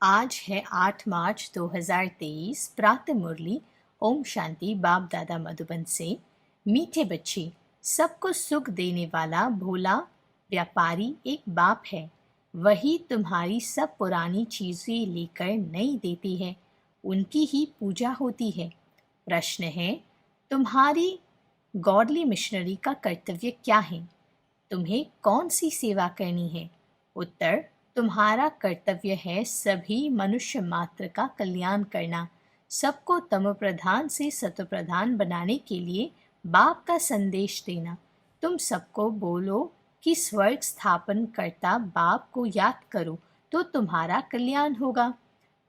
आज है 8 मार्च 2023। प्रातः मुरली। ओम शांति। बाप दादा मधुबन से। मीठे बच्चे, सबको सुख देने वाला भोला व्यापारी एक बाप है। वही तुम्हारी सब पुरानी चीजें लेकर नई देती है। उनकी ही पूजा होती है। प्रश्न है, तुम्हारी गॉडली मिशनरी का कर्तव्य क्या है? तुम्हें कौन सी सेवा करनी है? उत्तर, तुम्हारा कर्तव्य है सभी मनुष्य मात्र का कल्याण करना, सबको तमो प्रधान से सतो प्रधान बनाने के लिए बाप का संदेश देना। तुम सबको बोलो कि स्वर्ग स्थापन करता बाप को याद करो तो तुम्हारा कल्याण होगा।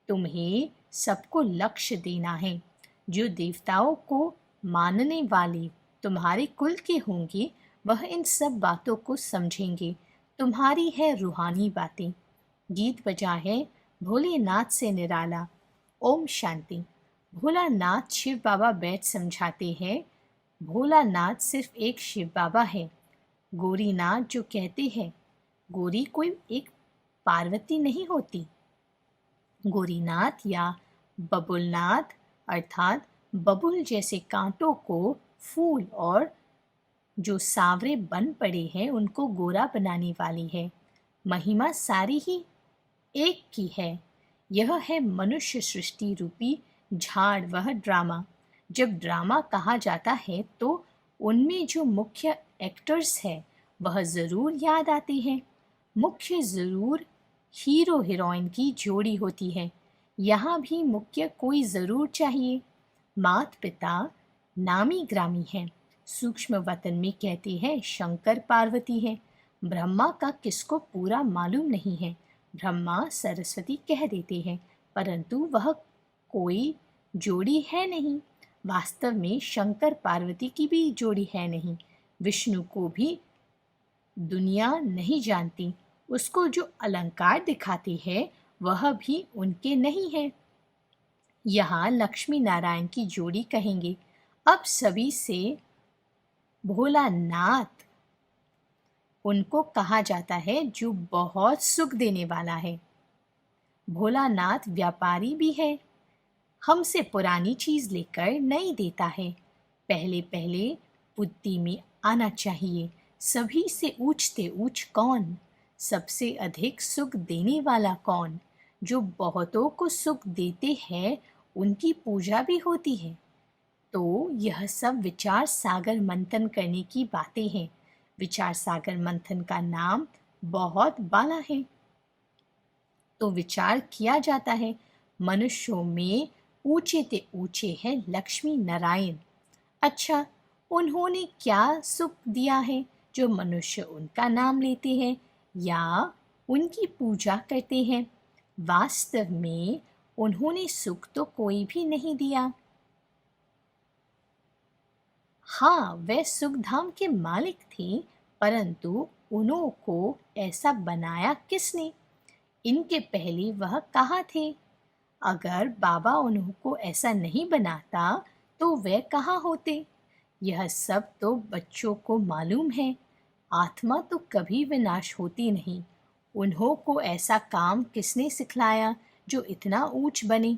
तुम्हें सबको लक्ष्य देना है। जो देवताओं को मानने वाले तुम्हारे कुल के होंगे वह इन सब बातों को समझेंगे। तुम्हारी है रूहानी बातें। गीत बजा है भोलेनाथ से निराला। ओम शांति। भोलानाथ शिव बाबा बैठ समझाते हैं, भोलानाथ सिर्फ एक शिव बाबा है। गौरीनाथ जो कहते हैं, गौरी कोई एक पार्वती नहीं होती। गौरीनाथ या बबुलनाथ अर्थात बबुल जैसे कांटों को फूल और जो सांवरे बन पड़े हैं उनको गोरा बनाने वाली है। महिमा सारी ही एक की है। यह है मनुष्य सृष्टि रूपी झाड़ वह ड्रामा। जब ड्रामा कहा जाता है तो उनमें जो मुख्य एक्टर्स है वह ज़रूर याद आते हैं। मुख्य ज़रूर हीरो हीरोइन की जोड़ी होती है। यहाँ भी मुख्य कोई ज़रूर चाहिए। मात पिता नामी ग्रामी हैं। सूक्ष्म वतन में कहते हैं शंकर पार्वती है। ब्रह्मा का किसको पूरा मालूम नहीं है। ब्रह्मा सरस्वती कह देते हैं, परंतु वह कोई जोड़ी है नहीं। वास्तव में शंकर पार्वती की भी जोड़ी है नहीं। विष्णु को भी दुनिया नहीं जानती। उसको जो अलंकार दिखाती है वह भी उनके नहीं है। यहाँ लक्ष्मी नारायण की जोड़ी कहेंगे। अब सभी से भोलानाथ उनको कहा जाता है जो बहुत सुख देने वाला है। भोलानाथ व्यापारी भी है। हमसे पुरानी चीज लेकर नई देता है। पहले पहले बुद्धि में आना चाहिए, सभी से ऊंचते ऊंच कौन, सबसे अधिक सुख देने वाला कौन। जो बहुतों को सुख देते हैं उनकी पूजा भी होती है। तो यह सब विचार सागर मंथन करने की बातें हैं। विचार सागर मंथन का नाम बहुत बाला है। तो विचार किया जाता है। मनुष्यों में ऊंचे ते ऊंचे हैं लक्ष्मी नारायण। अच्छा, उन्होंने क्या सुख दिया है जो मनुष्य उनका नाम लेते हैं या उनकी पूजा करते हैं? वास्तव में उन्होंने सुख तो कोई भी नहीं दिया। हाँ, वे सुखधाम के मालिक थे, परंतु उन्हों को ऐसा बनाया किसने? इनके पहले वह कहाँ थे? अगर बाबा उन्हों को ऐसा नहीं बनाता तो वे कहाँ होते? यह सब तो बच्चों को मालूम है। आत्मा तो कभी विनाश होती नहीं। उन्हों को ऐसा काम किसने सिखलाया जो इतना ऊंच बने?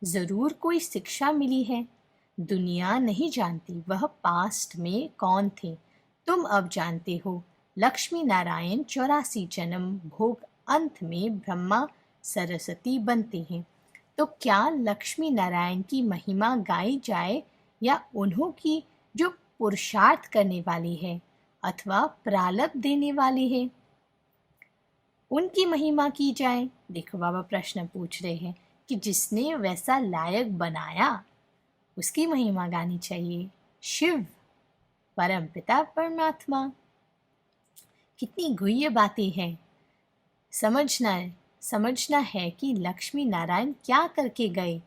जरूर कोई शिक्षा मिली है। दुनिया नहीं जानती वह पास्ट में कौन थे। तुम अब जानते हो। लक्ष्मी नारायण 84 जन्म भोग अंत में ब्रह्मा सरस्वती बनते हैं। तो क्या लक्ष्मी नारायण की महिमा गाई जाए या उन्हों की जो पुरुषार्थ करने वाली है अथवा प्रारब्ध देने वाली है उनकी महिमा की जाए? देखो बाबा प्रश्न पूछ रहे हैं कि जिसने वैसा लायक बनाया उसकी महिमा गानी चाहिए। शिव, परमपिता परमात्मा। कितनी गुह्य बातें हैं। समझना है कि लक्ष्मी नारायण क्या करके गए।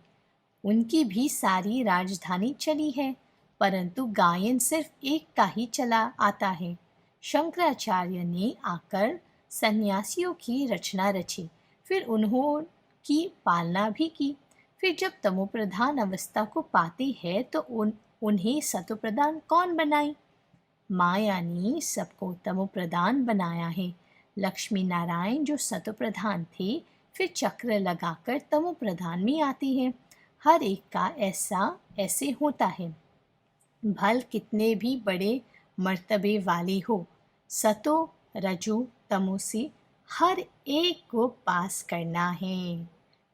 उनकी भी सारी राजधानी चली है, परंतु गायन सिर्फ एक का ही चला आता है। शंकराचार्य ने आकर सन्यासियों की रचना रची, फिर उन्होंने पालना भी की। फिर जब तमोप्रधान अवस्था को पाते हैं तो उन्हें सतोप्रधान कौन बनाए? माया ने सबको तमोप्रधान बनाया है। लक्ष्मी नारायण जो सतोप्रधान थे फिर चक्र लगाकर तमो प्रधान में आती है। हर एक का ऐसे होता है। भल कितने भी बड़े मर्तबे वाले हो, सतो रजो तमो से हर एक को पास करना है। ये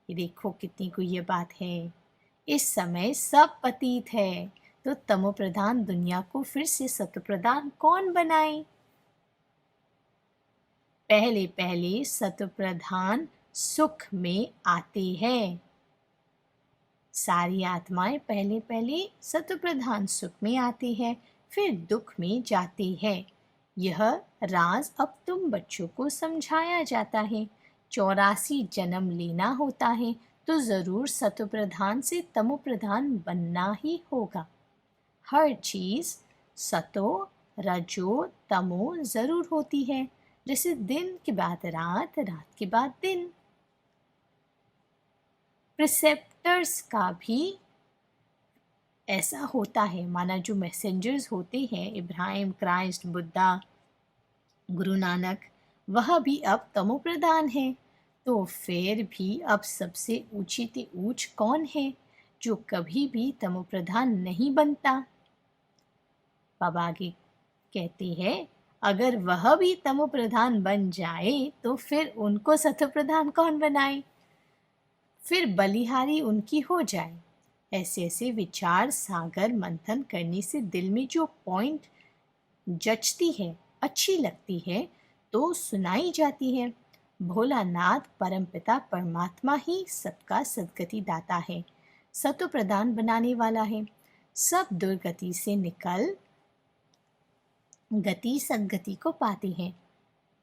देखो कितनी को ये बात है। इस समय सब पतित है, तो तमो प्रधान दुनिया को फिर से सतो प्रधान कौन बनाए? पहले पहले सतो प्रधान सुख में आते हैं। सारी आत्माएं पहले पहले सतो प्रधान सुख में आती है, फिर दुख में जाती है। यह राज अब तुम बच्चों को समझाया जाता है। 84 जन्म लेना होता है तो जरूर सतो प्रधान से तमो प्रधान बनना ही होगा। हर चीज सतो रजो तमो जरूर होती है, जैसे दिन के बाद रात, रात के बाद दिन। प्रिसेप्टर्स का भी ऐसा होता है, माना जो मैसेंजर्स होते हैं, इब्राहिम, क्राइस्ट, बुद्धा, गुरु नानक, वह भी अब तमो प्रधान है। तो फिर भी अब सबसे ऊंची ते ऊंच कौन है जो कभी भी तमो प्रधान नहीं बनता? बाबा आगे कहते हैं, अगर वह भी तमो प्रधान बन जाए तो फिर उनको सतो प्रधान कौन बनाए? फिर बलिहारी उनकी हो जाए। ऐसे ऐसे विचार सागर मंथन करने से दिल में जो पॉइंट जचती है, अच्छी लगती है, तो सुनाई जाती है। भोलानाथ परमपिता परमात्मा ही सबका सद्गति दाता है, सतो प्रदान बनाने वाला है। सब दुर्गति से निकल गति सद्गति को पाते हैं।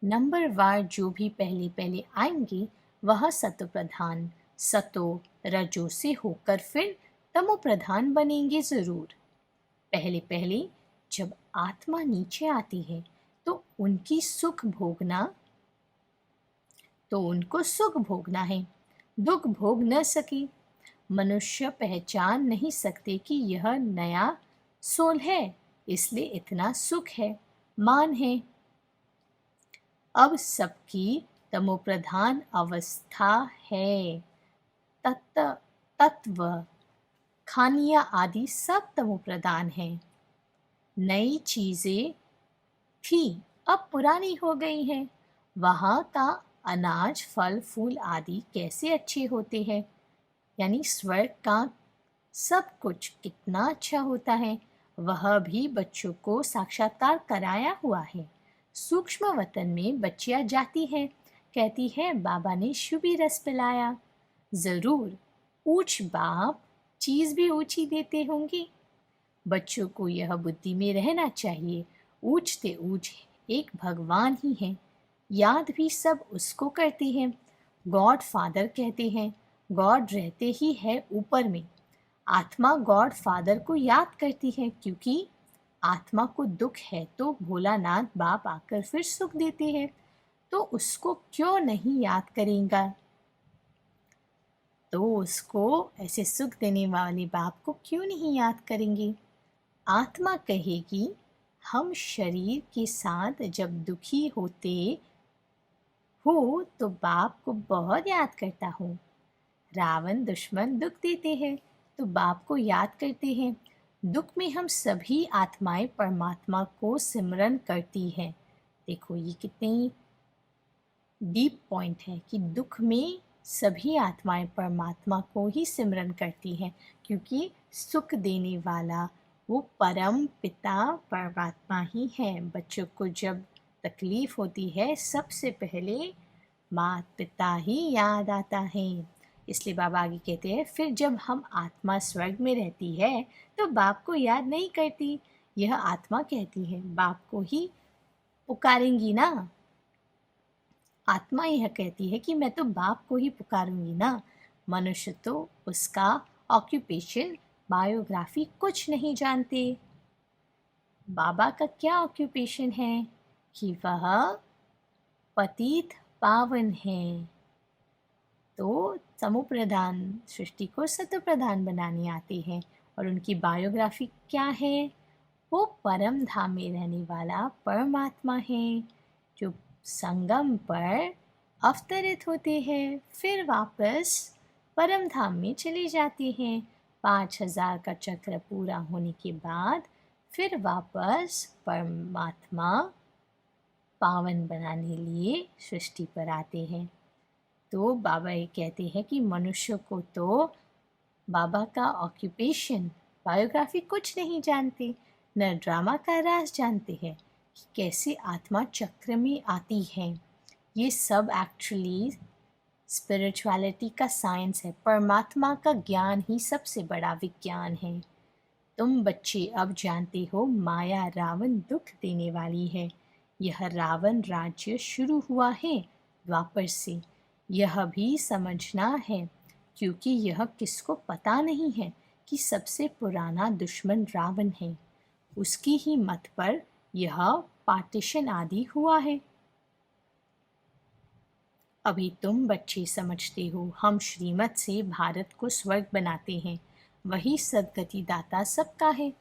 नंबरवार जो भी पहले पहले आएंगे वह सतो प्रधान सतो रजो से होकर फिर तमो प्रधान बनेंगे जरूर। पहले पहले जब आत्मा नीचे आती है तो उनको सुख भोगना है, दुख भोग न सके। मनुष्य पहचान नहीं सकते कि यह नया सोल है, इसलिए इतना सुख है, मान है। अब सबकी तमोप्रधान अवस्था है। तत्व खानिया आदि सब तमोप्रधान है। नई चीजें थी अब पुरानी हो गई हैं। वहाँ का अनाज फल फूल आदि कैसे अच्छे होते हैं, यानी स्वर्ग का सब कुछ कितना अच्छा होता है, वह भी बच्चों को साक्षात्कार कराया हुआ है। सूक्ष्म वतन में बच्चियां जाती हैं, कहती है बाबा ने शुभी रस पिलाया। जरूर ऊंच बाप चीज भी ऊंची देते होंगे। बच्चों को यह बुद्धि में रहना चाहिए, ऊंचते ऊंच एक भगवान ही है, याद भी सब उसको करते हैं। गॉड फादर कहते हैं, गॉड रहते ही है ऊपर में। आत्मा गॉड फादर को याद करती है, क्योंकि आत्मा को दुख है तो भोलानाथ बाप आकर फिर सुख देते हैं, तो उसको क्यों नहीं याद करेगा? तो उसको ऐसे सुख देने वाले बाप को क्यों नहीं याद करेंगे? आत्मा कहेगी, हम शरीर के साथ जब दुखी होते हो तो बाप को बहुत याद करता हूँ। रावण दुश्मन दुख देते हैं तो बाप को याद करते हैं। दुख में हम सभी आत्माएं परमात्मा को सिमरन करती हैं। देखो ये कितनी डीप पॉइंट है कि दुख में सभी आत्माएं परमात्मा को ही सिमरन करती हैं, क्योंकि सुख देने वाला वो परम पिता परमात्मा ही है। बच्चों को जब तकलीफ होती है सबसे पहले माता पिता ही याद आता है। इसलिए बाबा आगे कहते हैं, फिर जब हम आत्मा स्वर्ग में रहती है तो बाप को याद नहीं करती। यह आत्मा कहती है बाप को ही पुकारेंगी ना। आत्मा यह कहती है कि मैं तो बाप को ही पुकारूंगी ना। मनुष्य तो उसका ऑक्यूपेशन बायोग्राफी कुछ नहीं जानते। बाबा का क्या ऑक्यूपेशन है कि वह पतित पावन है। तो समूह प्रधान सृष्टि को सतो प्रधान बनाने आते हैं, और उनकी बायोग्राफी क्या है? वो परम धाम में रहने वाला परमात्मा है, जो संगम पर अवतरित होते हैं, फिर वापस परम धाम में चले जाते हैं। 5000 का चक्र पूरा होने के बाद फिर वापस परमात्मा पावन बनाने लिए सृष्टि पर आते हैं। तो बाबा ये कहते हैं कि मनुष्य को तो बाबा का ऑक्यूपेशन, बायोग्राफी कुछ नहीं जानते, न ड्रामा का राज जानते हैं कि कैसे आत्मा चक्र में आती है। ये सब एक्चुअली स्पिरिचुअलिटी का साइंस है। परमात्मा का ज्ञान ही सबसे बड़ा विज्ञान है। तुम बच्चे अब जानते हो माया रावण दुख देने वाली है। यह रावण राज्य शुरू हुआ है द्वापर से। यह भी समझना है, क्योंकि यह किसको पता नहीं है कि सबसे पुराना दुश्मन रावण है। उसकी ही मत पर यह पार्टीशन आदि हुआ है। अभी तुम बच्चे समझते हो हम श्रीमत से भारत को स्वर्ग बनाते हैं। वही सद्गति दाता सबका है।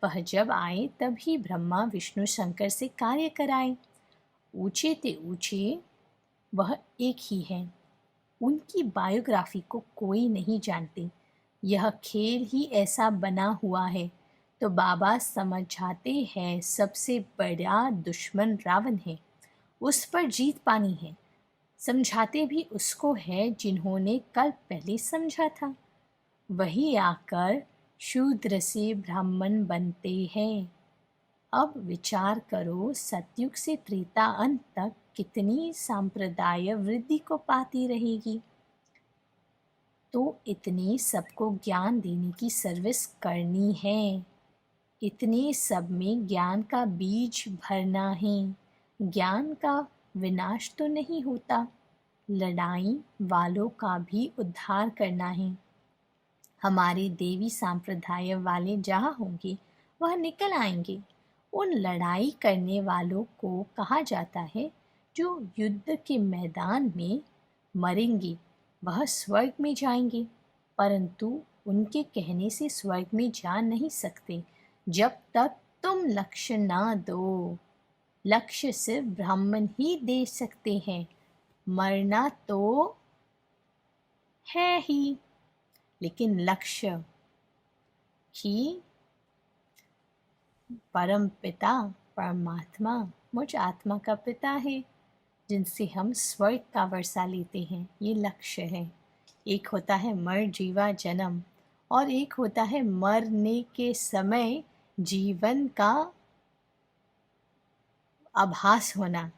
वह जब आए तभी ब्रह्मा विष्णु शंकर से कार्य कराए। ऊंचे ते ऊंचे वह एक ही है। उनकी बायोग्राफी को कोई नहीं जानते। यह खेल ही ऐसा बना हुआ है। तो बाबा समझाते हैं सबसे बड़ा दुश्मन रावण है, उस पर जीत पानी है। समझाते भी उसको है जिन्होंने कल पहले समझा था। वही आकर शूद्र से ब्राह्मण बनते हैं। अब विचार करो, सतयुग से त्रेता अंत तक कितनी सांप्रदाय वृद्धि को पाती रहेगी। तो इतने सबको ज्ञान देने की सर्विस करनी है। इतने सब में ज्ञान का बीज भरना है। ज्ञान का विनाश तो नहीं होता, लड़ाई वालों का भी उद्धार करना है। हमारे देवी संप्रदाय वाले जहाँ होंगे वह निकल आएंगे। उन लड़ाई करने वालों को कहा जाता है जो युद्ध के मैदान में मरेंगे वह स्वर्ग में जाएंगे, परंतु उनके कहने से स्वर्ग में जा नहीं सकते जब तक तुम लक्ष्य ना दो। लक्ष्य सिर्फ ब्राह्मण ही दे सकते हैं। मरना तो है ही, लेकिन लक्ष्य ही परम पिता परमात्मा मुझ आत्मा का पिता है, जिनसे हम स्वर्ग का वर्षा लेते हैं। ये लक्ष्य है। एक होता है मर जीवा जन्म, और एक होता है मरने के समय जीवन का आभास होना,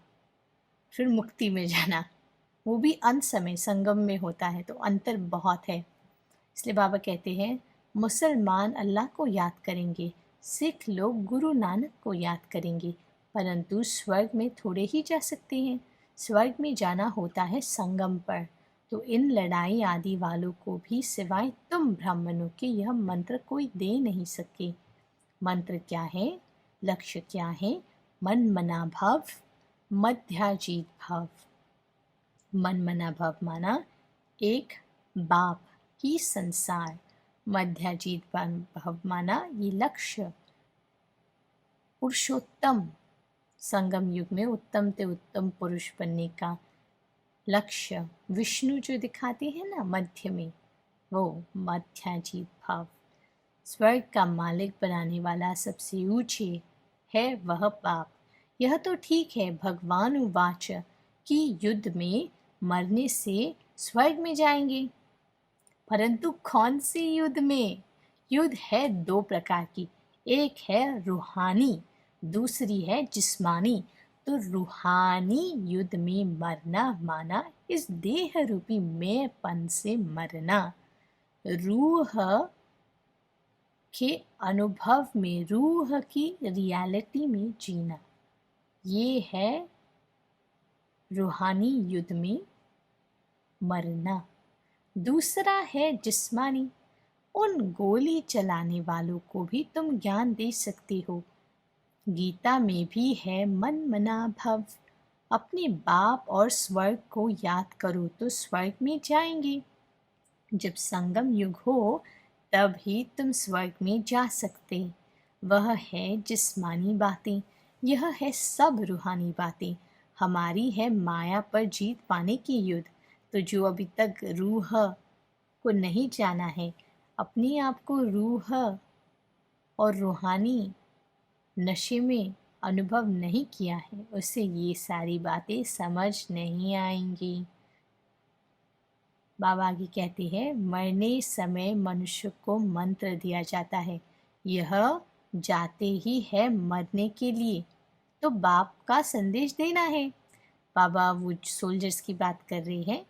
फिर मुक्ति में जाना। वो भी अंत समय संगम में होता है, तो अंतर बहुत है। इसलिए बाबा कहते हैं मुसलमान अल्लाह को याद करेंगे, सिख लोग गुरु नानक को याद करेंगे, परंतु स्वर्ग में थोड़े ही जा सकते हैं। स्वर्ग में जाना होता है संगम पर। तो इन लड़ाई आदि वालों को भी सिवाय तुम ब्राह्मणों के यह मंत्र कोई दे नहीं सके। मंत्र क्या है, लक्ष्य क्या है? मन मना भव, मध्याजीत भव। मन मना भव माना एक बाप ही संसार, मध्याजीत भव माना ये लक्ष्य। पुरुषोत्तम, संगम युग में उत्तम ते उत्तम पुरुष बनने का लक्ष्य विष्णु जो दिखाते हैं ना मध्य में, वो मध्याजीत भाव। स्वर्ग का मालिक बनाने वाला सबसे ऊंचे है वह बाप। यह तो ठीक है, भगवान उवाच कि युद्ध में मरने से स्वर्ग में जाएंगे, परंतु कौन से युद्ध में? युद्ध है दो प्रकार की, एक है रूहानी, दूसरी है जिस्मानी। तो रूहानी युद्ध में मरना माना इस देह रूपी मैंपन से मरना, रूह के अनुभव में, रूह की रियलिटी में जीना। ये है रूहानी युद्ध में मरना। दूसरा है जिस्मानी। उन गोली चलाने वालों को भी तुम ज्ञान दे सकते हो। गीता में भी है मन मना भव। अपने बाप और स्वर्ग को याद करो तो स्वर्ग में जाएंगे। जब संगम युग हो तब ही तुम स्वर्ग में जा सकते। वह है जिस्मानी बातें, यह है सब रूहानी बातें। हमारी है माया पर जीत पाने की युद्ध। तो जो अभी तक रूह को नहीं जाना है, अपने आप को रूह और रूहानी नशे में अनुभव नहीं किया है, उससे ये सारी बातें समझ नहीं आएंगी। बाबा आगे कहते हैं, मरने समय मनुष्य को मंत्र दिया जाता है, यह जाते ही है मरने के लिए, तो बाप का संदेश देना है। बाबा वो सोल्जर्स की बात कर रहे हैं,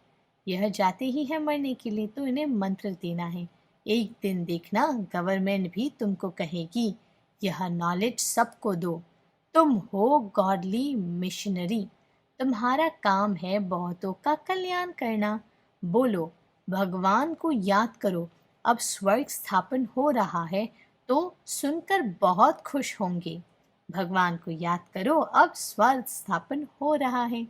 यह जाते ही है मरने के लिए, तो इन्हें मंत्र देना है। एक दिन देखना गवर्नमेंट भी तुमको कहेगी, यह नॉलेज सबको दो, तुम हो गॉडली मिशनरी, तुम्हारा काम है बहुतों का कल्याण करना। बोलो, भगवान को याद करो, अब स्वर्ग स्थापन हो रहा है, तो सुनकर बहुत खुश होंगे। भगवान को याद करो, अब स्वर्ग स्थापन हो रहा है,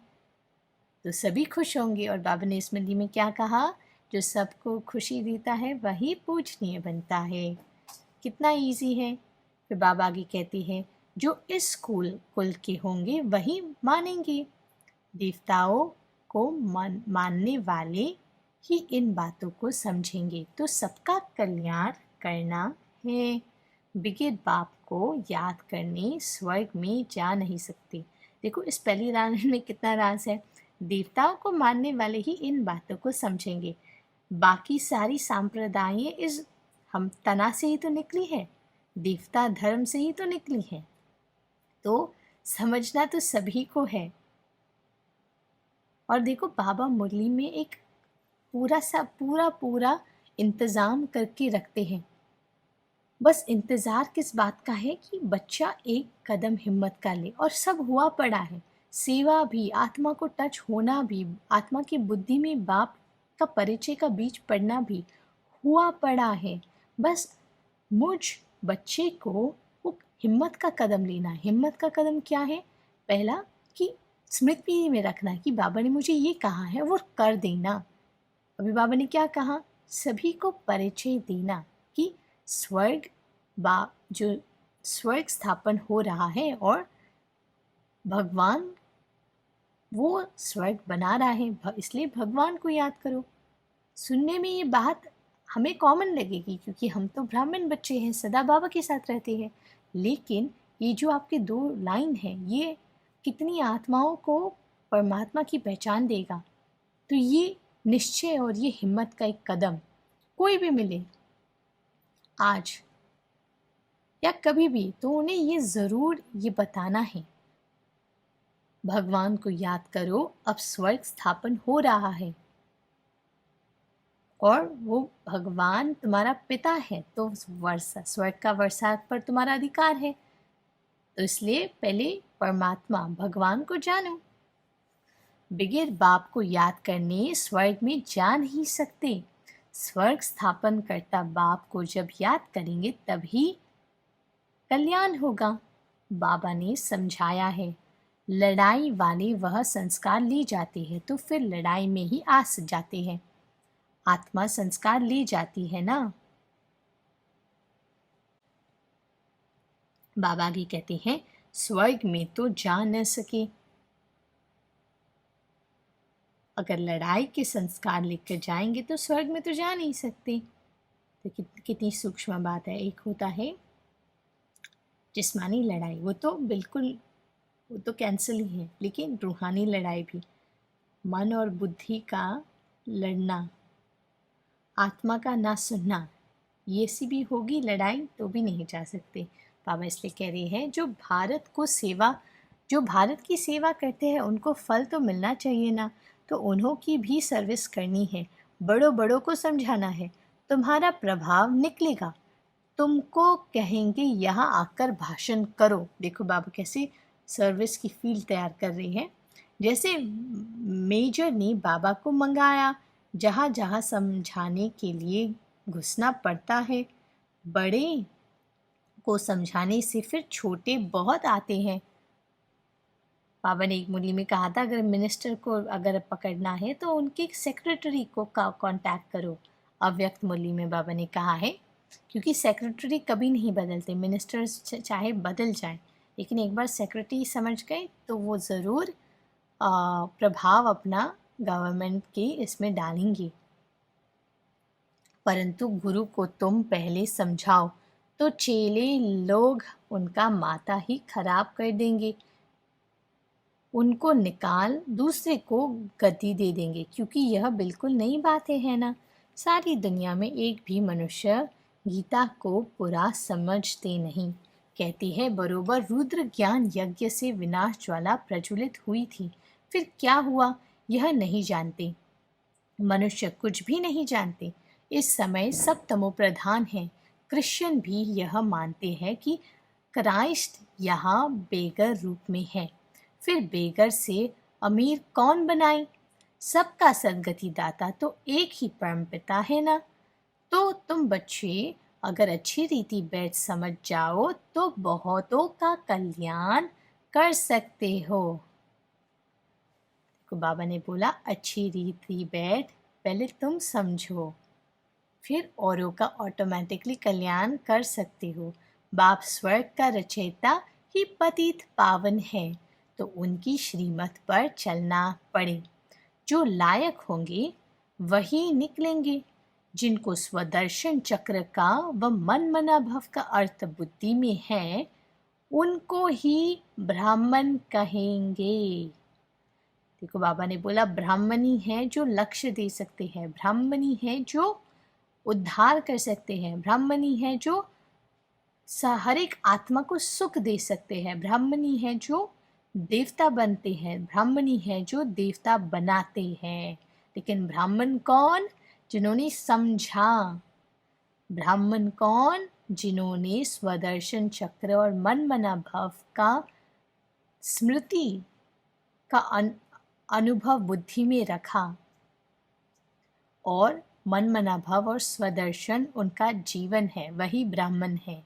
तो सभी खुश होंगे। और बाबा ने इस मंदी में क्या कहा, जो सबको खुशी देता है वही पूजनीय बनता है। कितना इजी है। फिर बाबा आगे कहते हैं, जो इस कुल के होंगे वही मानेंगे, देवताओं को मानने वाले ही इन बातों को समझेंगे, तो सबका कल्याण करना है। बिगड़ बाप को याद करने स्वर्ग में जा नहीं सकते। देखो इस पहली लाइन में कितना राज है। देवताओं को मानने वाले ही इन बातों को समझेंगे। बाकी सारी सांप्रदायें इस हम तना से ही तो निकली है, देवता धर्म से ही तो निकली है, तो समझना तो सभी को है। और देखो बाबा मुरली में एक पूरा इंतज़ाम करके रखते हैं। बस इंतज़ार किस बात का है कि बच्चा एक कदम हिम्मत का ले, और सब हुआ पड़ा है। सेवा भी, आत्मा को टच होना भी, आत्मा की बुद्धि में बाप का परिचय का बीज पड़ना भी हुआ पड़ा है। बस मुझ बच्चे को वो हिम्मत का कदम लेना है। हिम्मत का कदम क्या है? पहला कि स्मृति में रखना कि बाबा ने मुझे ये कहा है, वो कर देना। अभी बाबा ने क्या कहा? सभी को परिचय देना कि जो स्वर्ग स्थापन हो रहा है, और भगवान वो स्वर्ग बना रहा है, इसलिए भगवान को याद करो। सुनने में ये बात हमें कॉमन लगेगी, क्योंकि हम तो ब्राह्मण बच्चे हैं, सदा बाबा के साथ रहते हैं। लेकिन ये जो आपके 2 लाइन है, ये कितनी आत्माओं को परमात्मा की पहचान देगा। तो ये निश्चय और ये हिम्मत का एक कदम कोई भी मिले आज या कभी भी, तो उन्हें ये ज़रूर ये बताना है, भगवान को याद करो, अब स्वर्ग स्थापन हो रहा है, और वो भगवान तुम्हारा पिता है, तो स्वर्ग का वर्षा पर तुम्हारा अधिकार है। तो इसलिए पहले परमात्मा भगवान को जानो। बिगैर बाप को याद करने स्वर्ग में जा नहीं सकते। स्वर्ग स्थापन करता बाप को जब याद करेंगे तभी कल्याण होगा। बाबा ने समझाया है, लड़ाई वाले वह संस्कार ले जाते हैं, तो फिर लड़ाई में ही आ जाते हैं। आत्मा संस्कार ले जाती है ना। बाबा भी कहते हैं, स्वर्ग में तो जा न सके, अगर लड़ाई के संस्कार लेकर जाएंगे तो स्वर्ग में तो जा नहीं सकते। तो कितनी सूक्ष्म बात है। एक होता है जिस्मानी लड़ाई, वो तो बिल्कुल वो तो कैंसिल ही है, लेकिन रूहानी लड़ाई भी, मन और बुद्धि का लड़ना, आत्मा का ना सुनना, ये सी भी होगी लड़ाई तो भी नहीं जा सकते। बाबा इसलिए कह रहे हैं, जो भारत की सेवा करते हैं उनको फल तो मिलना चाहिए ना, तो उन्हों की भी सर्विस करनी है, बड़ों को समझाना है, तुम्हारा प्रभाव निकलेगा। तुमको कहेंगे यहाँ आकर भाषण करो। देखो बाबा कैसे सर्विस की फील्ड तैयार कर रही है। जैसे मेजर ने बाबा को मंगाया, जहाँ जहाँ समझाने के लिए घुसना पड़ता है, बड़े को समझाने से फिर छोटे बहुत आते हैं। बाबा ने एक मुरली में कहा था, अगर मिनिस्टर को अगर पकड़ना है तो उनके सेक्रेटरी को कांटेक्ट करो। अव्यक्त मुरली में बाबा ने कहा है, क्योंकि सेक्रेटरी कभी नहीं बदलते, मिनिस्टर्स चाहे बदल जाए, लेकिन एक बार सेक्रेटरी समझ गए तो वो ज़रूर प्रभाव अपना गवर्नमेंट के इसमें डालेंगे। परंतु गुरु को तुम पहले समझाओ तो चेले लोग उनका माथा ही खराब कर देंगे, उनको निकाल दूसरे को गद्दी दे देंगे, क्योंकि यह बिल्कुल नई बातें हैं ना। सारी दुनिया में एक भी मनुष्य गीता को पूरा समझते नहीं। कहती है बरोबर रुद्र ज्ञान यज्ञ से विनाश ज्वाला प्रज्वलित हुई थी, फिर क्या हुआ यह नहीं जानते। मनुष्य कुछ भी नहीं जानते। इस समय सब तमो प्रधान है। क्रिश्चियन भी यह मानते हैं कि क्राइस्ट यहाँ बेगर रूप में है। फिर बेगर से अमीर कौन बनाए? सबका सदगति दाता तो एक ही परमपिता है ना। तो तुम बच्चे अगर अच्छी रीति बैठ समझ जाओ तो बहुतों का कल्याण कर सकते हो। तो बाबा ने बोला अच्छी रीति बैठ, पहले तुम समझो, फिर औरों का ऑटोमेटिकली कल्याण कर सकते हो। बाप स्वर्ग का रचयिता ही पतित पावन है, तो उनकी श्रीमत पर चलना पड़े। जो लायक होंगे वही निकलेंगे। जिनको स्वदर्शन चक्र का व मन मना भव का अर्थ बुद्धि में है, उनको ही ब्राह्मण कहेंगे। देखो बाबा ने बोला ब्राह्मणी है जो लक्ष्य दे सकते हैं, ब्राह्मणी है जो उद्धार कर सकते हैं, ब्राह्मणी है जो हर एक आत्मा को सुख दे सकते हैं, ब्राह्मणी है जो देवता बनते हैं, ब्राह्मणी है जो देवता बनाते हैं। लेकिन ब्राह्मण कौन? जिन्होंने समझा। ब्राह्मण कौन? जिन्होंने स्वदर्शन चक्र और मन मना भव का स्मृति का अनुभव बुद्धि में रखा और मन मना भव और स्वदर्शन उनका जीवन है, वही ब्राह्मण है।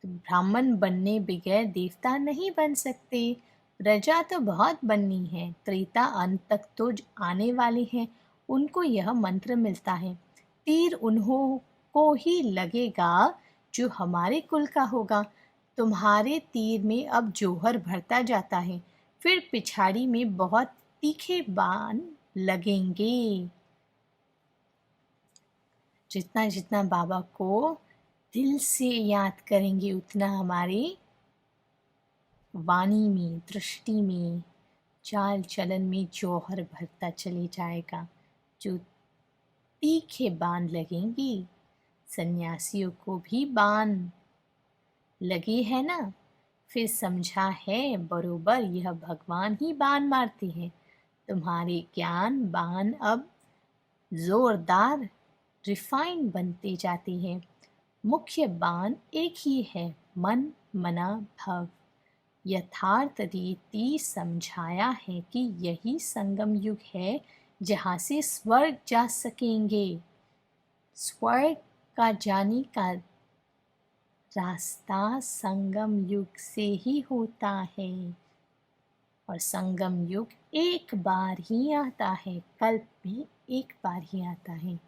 तो ब्राह्मण बनने बगैर देवता नहीं बन सकते। प्रजा तो बहुत बननी है, त्रेता अंत तक तो आने वाले हैं, उनको यह मंत्र मिलता है। तीर उन्हों को ही लगेगा जो हमारे कुल का होगा। तुम्हारे तीर में अब जौहर भरता जाता है, फिर पिछाड़ी में बहुत तीखे बाण लगेंगे। जितना जितना बाबा को दिल से याद करेंगे उतना हमारे वाणी में, दृष्टि में, चाल चलन में जौहर भरता चले जाएगा। जो तीखे बाण लगेंगे, सन्यासियों को भी बाण लगे है ना, फिर समझा है बरोबर यह भगवान ही बाण मारते हैं। तुम्हारे ज्ञान बाण अब जोरदार रिफाइन बनते जाते हैं। मुख्य बाण एक ही है, मन मना भव। यथार्थ रीति समझाया है कि यही संगम युग है जहाँ से स्वर्ग जा सकेंगे। स्वर्ग का जाने का रास्ता संगम युग से ही होता है, और संगम युग एक बार ही आता है, कल्प में एक बार ही आता है।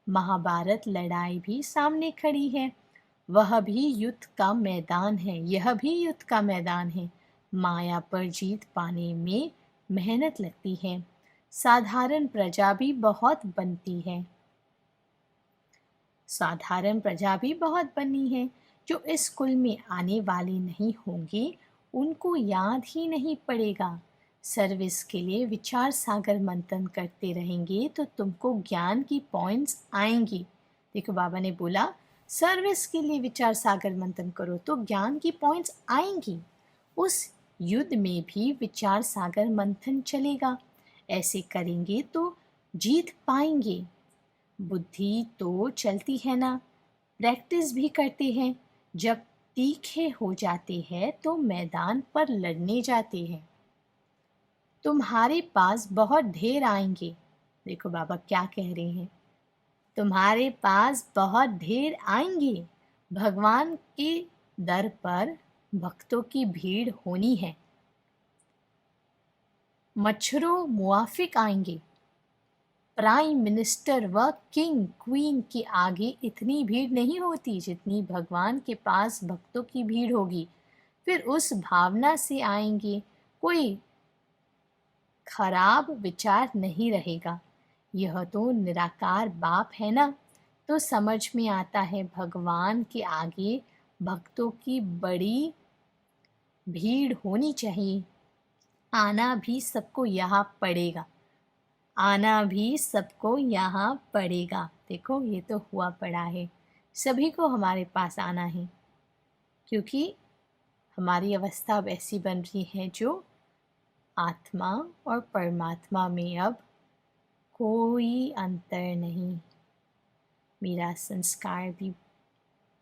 महाभारत लड़ाई भी सामने खड़ी है, वह भी युद्ध का मैदान है, यह भी युद्ध का मैदान है। माया पर जीत पाने में मेहनत लगती है। साधारण प्रजा भी बहुत बनती है, साधारण प्रजा भी बहुत बनी है। जो इस कुल में आने वाले नहीं होंगे उनको याद ही नहीं पड़ेगा। सर्विस के लिए विचार सागर मंथन करते रहेंगे तो तुमको ज्ञान की पॉइंट्स आएंगी। देखो बाबा ने बोला सर्विस के लिए विचार सागर मंथन करो तो ज्ञान की पॉइंट्स आएंगी। उस युद्ध में भी विचार सागर मंथन चलेगा। ऐसे करेंगे तो जीत पाएंगे। बुद्धि तो चलती है ना, प्रैक्टिस भी करते हैं। जब तीखे हो जाते हैं तो मैदान पर लड़ने जाते हैं। तुम्हारे पास बहुत ढेर आएंगे। देखो बाबा क्या कह रहे हैं, तुम्हारे पास बहुत ढेर आएंगे। भगवान के दर पर भक्तों की भीड़ होनी है। मच्छरों मुआफिक आएंगे। प्राइम मिनिस्टर व किंग क्वीन के आगे इतनी भीड़ नहीं होती जितनी भगवान के पास भक्तों की भीड़ होगी। फिर उस भावना से आएंगे। कोई खराब विचार नहीं रहेगा। यह तो निराकार बाप है ना। तो समझ में आता है भगवान के आगे भक्तों की बड़ी भीड़ होनी चाहिए। आना भी सबको यहाँ पड़ेगा। आना भी सबको यहाँ पड़ेगा। देखो ये तो हुआ पड़ा है, सभी को हमारे पास आना है, क्योंकि हमारी अवस्था वैसी बन रही है जो आत्मा और परमात्मा में अब कोई अंतर नहीं। मेरा संस्कार भी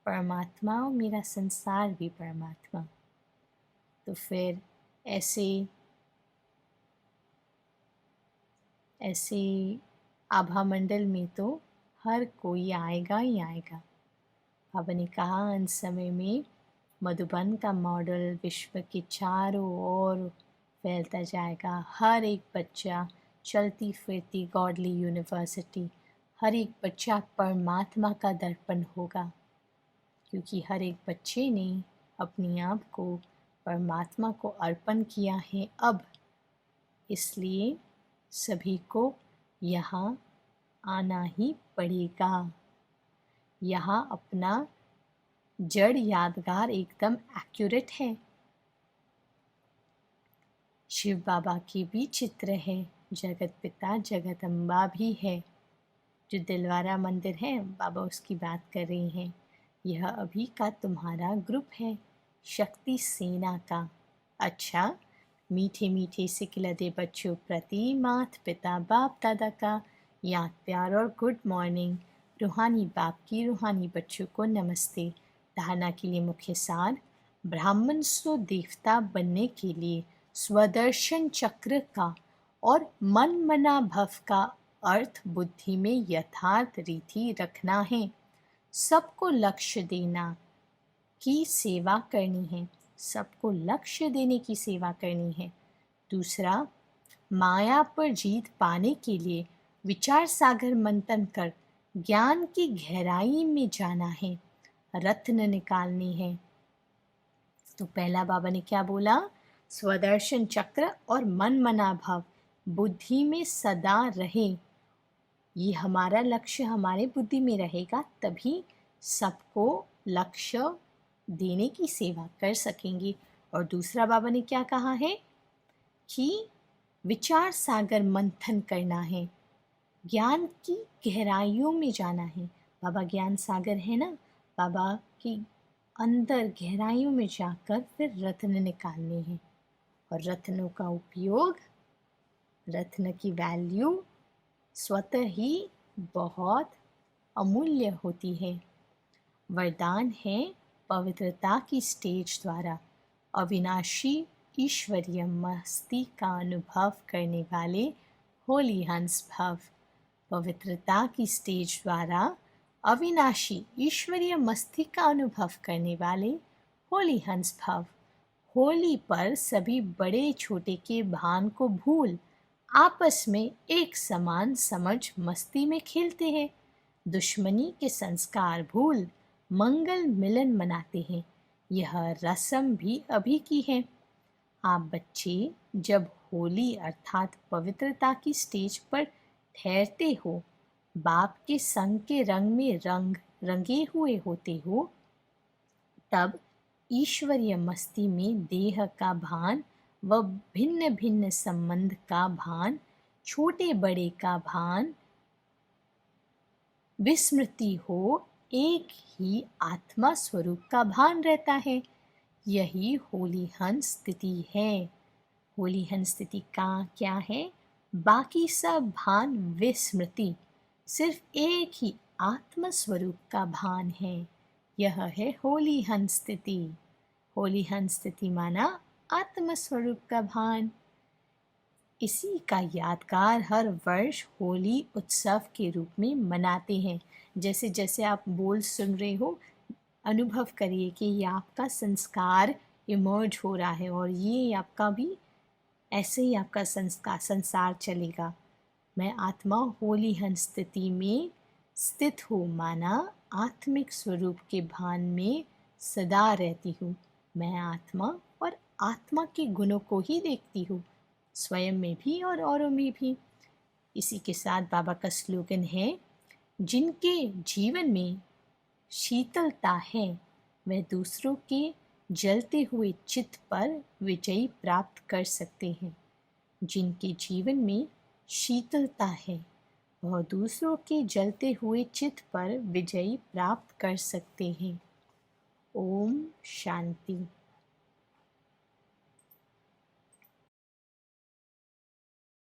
परमात्मा और मेरा संसार भी परमात्मा। तो फिर ऐसे आभा मंडल में तो हर कोई आएगा ही आएगा। बाबा ने कहा अंत समय में मधुबन का मॉडल विश्व के चारों ओर फैलता जाएगा। हर एक बच्चा चलती फिरती गॉडली यूनिवर्सिटी, हर एक बच्चा परमात्मा का दर्पण होगा, क्योंकि हर एक बच्चे ने अपने आप को परमात्मा को अर्पण किया है अब। इसलिए सभी को यहाँ आना ही पड़ेगा। यहाँ अपना जड़ यादगार एकदम एक्यूरेट है। शिव बाबा की भी चित्र है, जगत पिता जगदम्बा भी है। जो दिलवारा मंदिर है बाबा उसकी बात कर रही हैं। यह अभी का तुम्हारा ग्रुप है, शक्ति सेना का। अच्छा, मीठे मीठे सिखलते बच्चों प्रति माता पिता बाप दादा का याद प्यार और गुड मॉर्निंग। रूहानी बाप की रूहानी बच्चों को नमस्ते। धारणा के लिए मुख्य सार, ब्राह्मण सो देवता बनने के लिए स्वदर्शन चक्र का और मन मना भव का अर्थ बुद्धि में यथार्थ रीति रखना है। सबको लक्ष्य देना की सेवा करनी है, सबको लक्ष्य देने की सेवा करनी है। दूसरा, माया पर जीत पाने के लिए विचार सागर मंथन कर ज्ञान की गहराई में जाना है, रत्न निकालनी है। तो पहला बाबा ने क्या बोला? स्वदर्शन चक्र और मन मना भाव बुद्धि में सदा रहे। ये हमारा लक्ष्य हमारे बुद्धि में रहेगा, तभी सबको लक्ष्य देने की सेवा कर सकेंगे। और दूसरा बाबा ने क्या कहा है कि विचार सागर मंथन करना है, ज्ञान की गहराइयों में जाना है। बाबा ज्ञान सागर है ना, बाबा की अंदर गहराइयों में जाकर फिर रत्न निकालने हैं। और रत्नों का उपयोग, रत्न की वैल्यू स्वतः ही बहुत अमूल्य होती है। वरदान है पवित्रता की स्टेज द्वारा अविनाशी ईश्वरीय मस्ती का अनुभव करने वाले होली हंस भव। पवित्रता की स्टेज द्वारा अविनाशी ईश्वरीय मस्ती का अनुभव करने वाले होली हंस भव। होली पर सभी बड़े छोटे के भान को भूल आपस में एक समान समझ मस्ती में खेलते हैं। दुश्मनी के संस्कार भूल मंगल मिलन मनाते हैं। यह रस्म भी अभी की है। आप बच्चे जब होली अर्थात पवित्रता की स्टेज पर ठहरते हो, बाप के संग के रंग में रंगे हुए होते हो, तब ईश्वरीय मस्ती में देह का भान व भिन्न भिन्न संबंध का भान, छोटे बड़े का भान विस्मृति हो, एक ही आत्मा स्वरूप का भान रहता है। यही होली हंस स्थिति है। होली हंस स्थिति का क्या है? बाकी सब भान विस्मृति, सिर्फ एक ही आत्म स्वरूप का भान है। यह है होली हंस स्थिति। होली हंस स्थिति माना आत्म स्वरूप का भान। इसी का यादगार हर वर्ष होली उत्सव के रूप में मनाते हैं। जैसे जैसे आप बोल सुन रहे हो, अनुभव करिए कि ये आपका संस्कार इमर्ज हो रहा है और ये आपका भी ऐसे ही आपका संसार चलेगा। मैं आत्मा होली हंस स्थिति में स्थित हूँ, माना आत्मिक स्वरूप के भान में सदा रहती हूँ। मैं आत्मा और आत्मा के गुणों को ही देखती हूँ। स्वयं में भी और औरों में भी। इसी के साथ बाबा का स्लोगन है, जिनके जीवन में शीतलता है वह दूसरों के जलते हुए चित्त पर विजय प्राप्त कर सकते हैं। जिनके जीवन में शीतलता है वह दूसरों के जलते हुए चित्त पर विजय प्राप्त कर सकते हैं। ओम शांति।